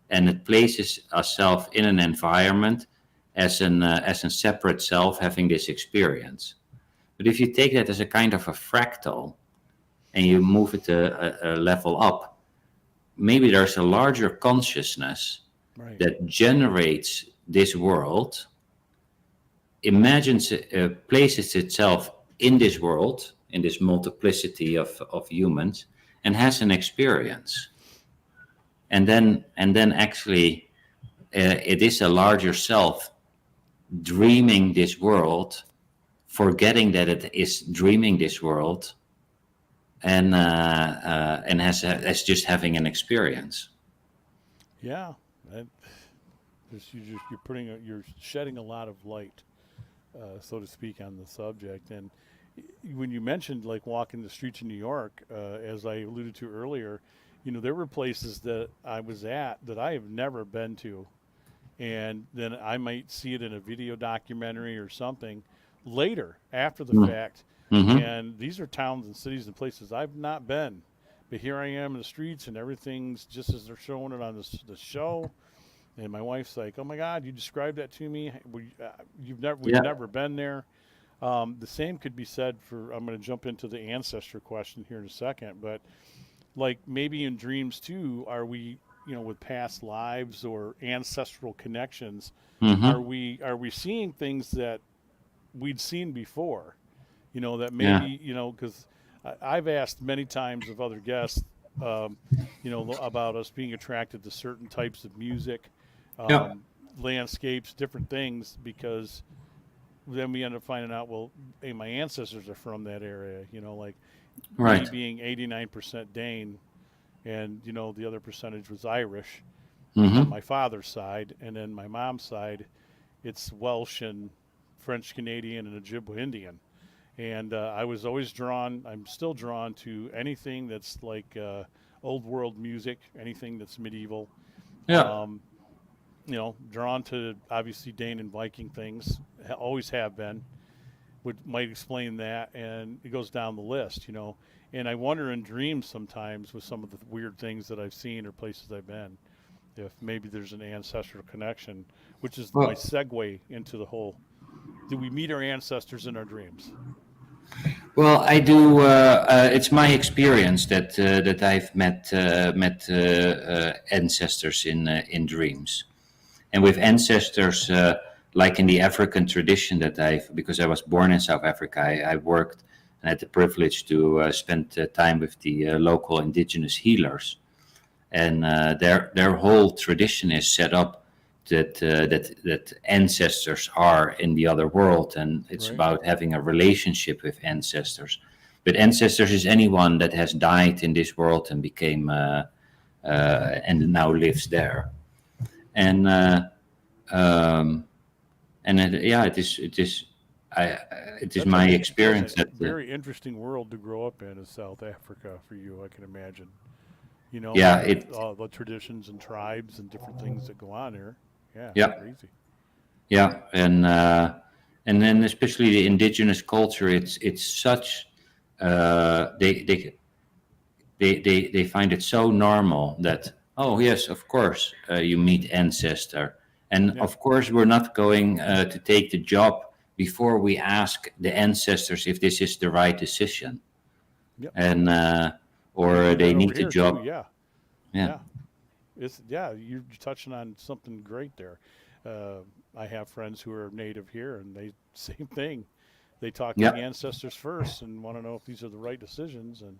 and it places ourselves in an environment as a separate self having this experience. But if you take that as a kind of a fractal and you move it a level up, maybe there's a larger consciousness Right. that generates this world, imagines, places itself in this world, in this multiplicity of humans, and has an experience. And then actually, it is a larger self dreaming this world, forgetting that it is dreaming this world, and as just having an experience. Yeah. That, you're shedding a lot of light, so to speak, on the subject. And when you mentioned like walking the streets of New York, as I alluded to earlier, there were places that I was at that I have never been to, and then I might see it in a video documentary or something later after the fact. Mm-hmm. And these are towns and cities and places I've not been, but here I am in the streets, and everything's just as they're showing it on the show. And my wife's like, "Oh my God, you described that to me. We've Yeah. never been there." The same could be said for. I'm going to jump into the ancestor question here in a second, but like maybe in dreams too, are we, with past lives or ancestral connections, are Mm-hmm. we seeing things that we'd seen before? That Yeah. maybe because I've asked many times of other guests, um, about us being attracted to certain types of music, Yeah. um, landscapes, different things, because then we end up finding out, well, hey, my ancestors are from that area. Like me Right. being 89% Dane, and the other percentage was Irish on Mm-hmm. my father's side, and then my mom's side, it's Welsh and French Canadian and Ojibwe Indian. And I was always drawn. I'm still drawn to anything that's like old world music, anything that's medieval. Yeah. Um, drawn to obviously Dane and Viking things. Always have been. Would might explain that, and it goes down the list. And I wonder in dreams sometimes with some of the weird things that I've seen or places I've been, if maybe there's an ancestral connection, which is my Well, segue into the whole. Do we meet our ancestors in our dreams? well, I do. It's my experience that I've met ancestors in dreams, and with ancestors, like in the African tradition that because I was born in South Africa, I worked and had the privilege to spend time with the local indigenous healers, and their whole tradition is set up that ancestors are in the other world, and it's Right. about having a relationship with ancestors. But ancestors is anyone that has died in this world and became and now lives there. and um, yeah, I, it is That's a my that's a experience that very interesting world to grow up in, is South Africa for you. I can imagine. You know, yeah with it the traditions and tribes and different things that go on there. Yeah, yeah crazy. yeah and then especially the indigenous culture, it's such they find it so normal that, oh yes, of course, you meet ancestor, and Yeah. of course we're not going to take the job before we ask the ancestors if this is the right decision, Yep. and They or do they that over need the here too. job. Yeah. Yeah, Yeah. It's yeah. You're touching on something great there. Uh, I have friends who are native here, and they same thing. They talk to the yeah, ancestors first and want to know if these are the right decisions. And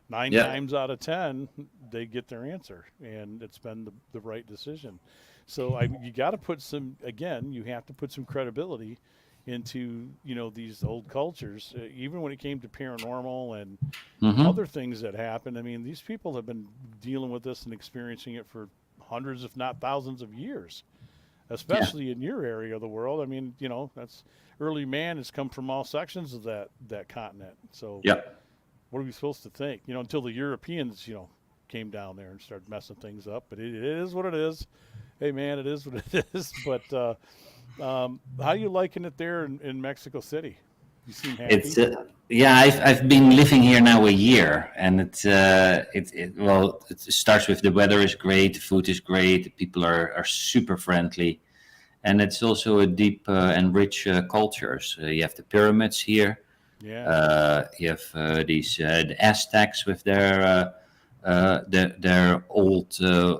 nine yeah. times out of 10, they get their answer, and it's been the right decision. So you got to put some, again, you have to put some credibility into, these old cultures, even when it came to paranormal and Mm-hmm. other things that happen. I mean, these people have been dealing with this and experiencing it for hundreds, if not thousands of years, Yeah, especially in your area of the world. I mean, that's early man has come from all sections of that continent. So yeah. what are we supposed to think? Until the Europeans, came down there and started messing things up. But it is what it is. Hey, man, it is what it is. But how you liking it there in Mexico City? You seem It's happy. yeah. I've been living here now a year, and well. It starts with the weather is great, the food is great, the people are super friendly, and it's also a deep and rich culture. So you have the pyramids here. Yeah, You have the Aztecs with their old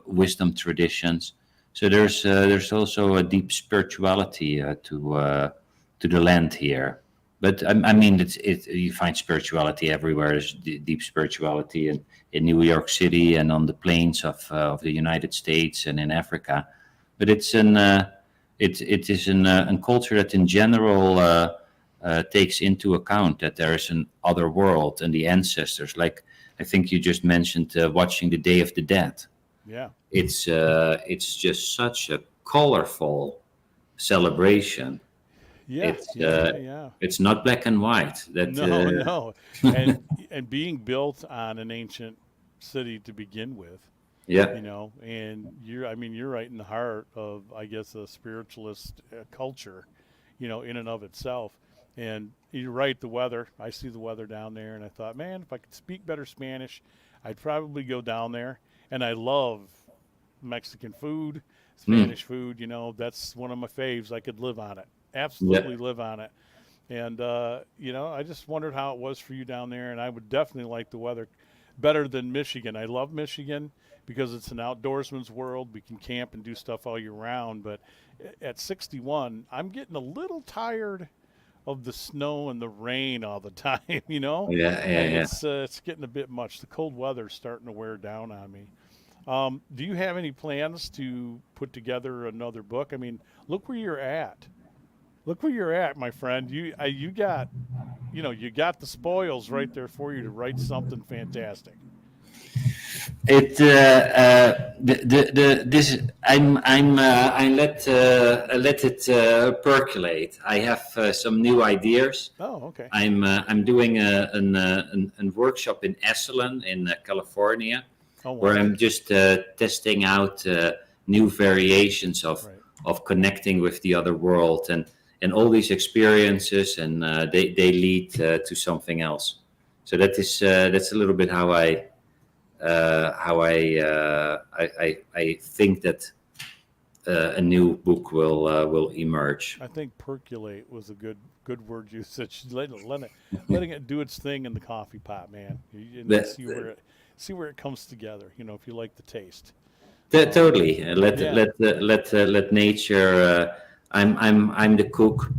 wisdom traditions. So there's also a deep spirituality to the land here. But I mean, you find spirituality everywhere. There's deep spirituality in New York City and on the plains of the United States and in Africa. But it is an culture that in general takes into account that there is an other world and the ancestors. Like I think you just mentioned watching the Day of the Dead. yeah, It's just such a colorful celebration. yeah, It's yeah, yeah, yeah. it's not black and white. That No, no, and being built on an ancient city to begin with, yeah and I mean, you're right in the heart of, I guess, a spiritualist culture, in and of itself. And you're right, the weather. I see the weather down there, and I thought, man, if I could speak better Spanish, I'd probably go down there. And I love Mexican food, mm, Spanish food. That's one of my faves. I could live on it. yeah Absolutely live on it. And I just wondered how it was for you down there, and I would definitely like the weather better than Michigan. I love Michigan because it's an outdoorsman's world. We can camp and do stuff all year round. But at 61, I'm getting a little tired of the snow and the rain all the time. yeah. It's getting a bit much. The cold weather's starting to wear down on me. Do you have any plans to put together another book? I mean, look where you're at. Look where you're at, my friend. You got you got the spoils right there for you to write something fantastic. It the this I let it percolate. I have some new ideas. Oh, okay. I'm doing a workshop in Esalen in California, Oh, where wow. I'm just testing out new variations Right. of connecting with the other world, and all these experiences, and they lead to something else. So that's a little bit how I think that a new book will emerge. I think percolate was a good word usage. Letting it do its thing in the coffee pot, man, and then That, see where it comes together. If you like the taste. totally. Yeah. Let nature. I'm the cook,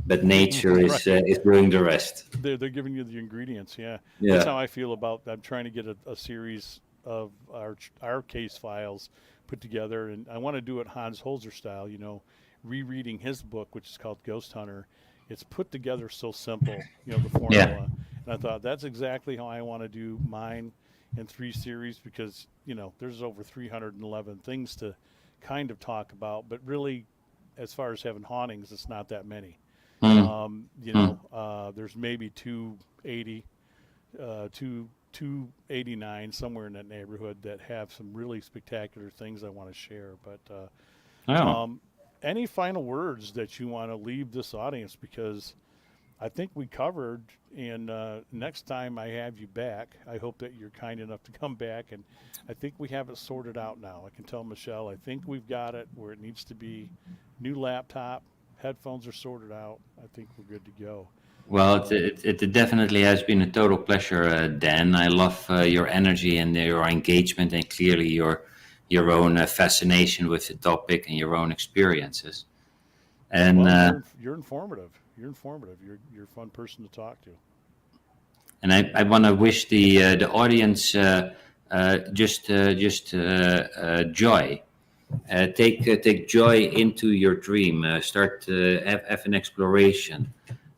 but nature Right. is doing the rest. They're giving you the ingredients. Yeah, that's Yeah. how I feel about. I'm trying to get a series of our case files put together, and I want to do it Hans Holzer style. Rereading his book, which is called Ghost Hunter. It's put together so simple. The Yeah. formula, and I thought that's exactly how I want to do mine in 3 series, because there's over 311 things to kind of talk about, but really, as far as having hauntings, it's not that many. Mm, mm. There's maybe 280, 289, somewhere in that neighborhood that have some really spectacular things I want to share. But Oh. um, any final words that you want to leave this audience? Because I think we covered, and next time I have you back, I hope that you're kind enough to come back, and I think we have it sorted out now. I can tell Michelle, I think we've got it where it needs to be. New laptop, headphones are sorted out. I think we're good to go. Well, Um, it definitely has been a total pleasure, Dan. I love your energy and your engagement, and clearly your own fascination with the topic and your own experiences. And well, uh, you're informative. You're informative. You're a fun person to talk to. and I want to wish the audience just joy. Take joy into your dream. Start have an exploration.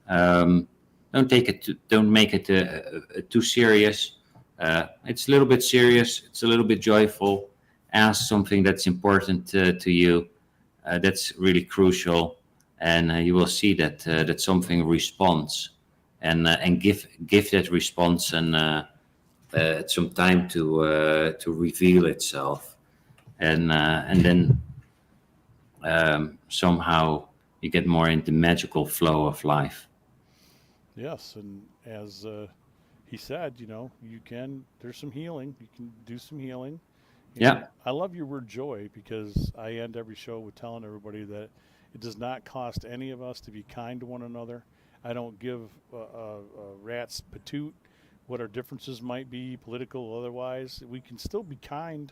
Um, don't make it too serious. It's a little bit serious. It's a little bit joyful. Ask something that's important to you. That's really crucial, and you will see that something responds, and give that response and some time to reveal itself, and then somehow you get more into magical flow of life. Yes, and as he said, you can. There's some healing. You can do some healing. And Yeah, I love your word joy because I end every show with telling everybody that it does not cost any of us to be kind to one another. I don't give a rat's patoot what our differences might be, political or otherwise. We can still be kind.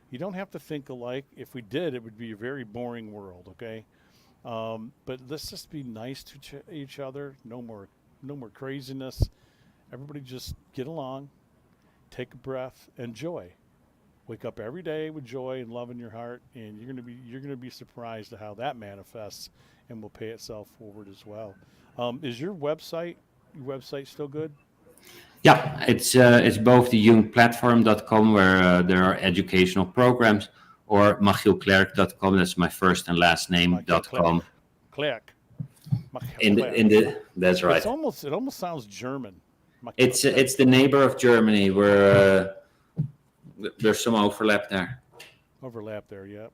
You don't have to think alike. If we did, it would be a very boring world. Okay, but let's just be nice to each other. No more craziness. Everybody just get along, take a breath, enjoy. Wake up every day with joy and love in your heart, and you're gonna be surprised at how that manifests and will pay itself forward as well. Is your website still good? yeah. It's both the youngplatform.com where there are educational programs, or machielklerk.com. That's my first and last name Michael dot com. Clark, Michael In Clark. the That's But right. it almost sounds German. Michael Clark. It's the neighbor of Germany where there's some overlap there. Overlap there, yep.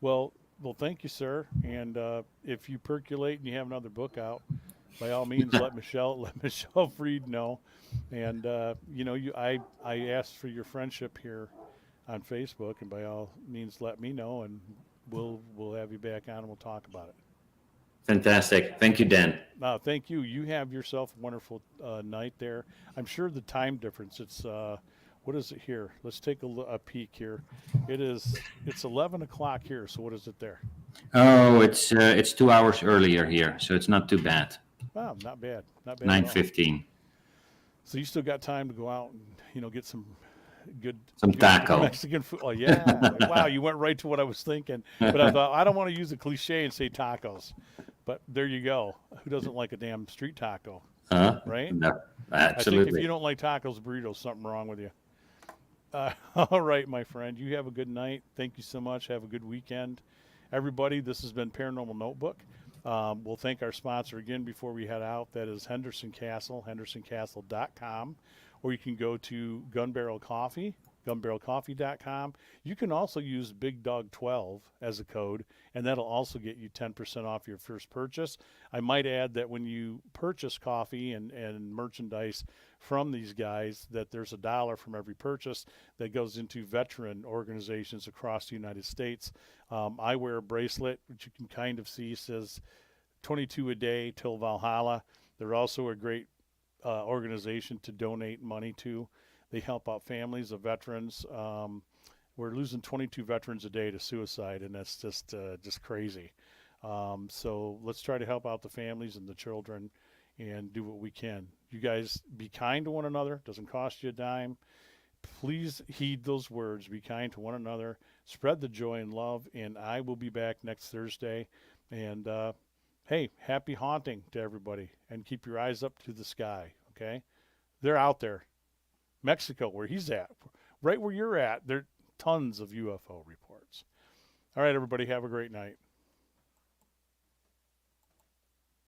Well, thank you, sir. And if you percolate and you have another book out, by all means, let Michelle let Michelle Freed know. And I asked for your friendship here on Facebook, and by all means, let me know, and we'll have you back on, and we'll talk about it. Fantastic. Thank you, Dan. Thank you. You have yourself a wonderful night there. I'm sure the time difference. It's what is it here? Let's take a peek here. It's 11 o'clock here. So what is it there? Oh, it's 2 hours earlier here, so it's not too bad. Wow, not bad at Nine all. fifteen. So you still got time to go out and get some good Some good taco. Mexican food. Oh yeah, wow, you went right to what I was thinking. But I thought I don't want to use a cliche and say tacos, but there you go. Who doesn't like a damn street taco, Huh? right? No, I think if you absolutely. don't like tacos, burritos, something wrong with you. All right, my friend. You have a good night. Thank you so much. Have a good weekend. Everybody, this has been Paranormal Notebook. We'll thank our sponsor again before we head out. That is Henderson Castle, hendersoncastle.com. Or you can go to Gun Barrel Coffee, gunbarrelcoffee.com. You can also use Big Dog 12 as a code, and that'll also get you 10% off your first purchase. I might add that when you purchase coffee and merchandise from these guys, that there's $1 from every purchase that goes into veteran organizations across the United States. I wear a bracelet, which you can kind of see says 22 a day till Valhalla. They're also a great organization to donate money to. They help out families of veterans. We're losing 22 veterans a day to suicide, and that's just crazy. So let's try to help out the families and the children and do what we can. You guys be kind to one another. Doesn't cost you a dime. Please heed those words. Be kind to one another. Spread the joy and love. And I will be back next Thursday. And hey, happy haunting to everybody. And keep your eyes up to the sky. Okay? They're out there. Mexico, where he's at, right where you're at, there are tons of UFO reports. All right, everybody, have a great night.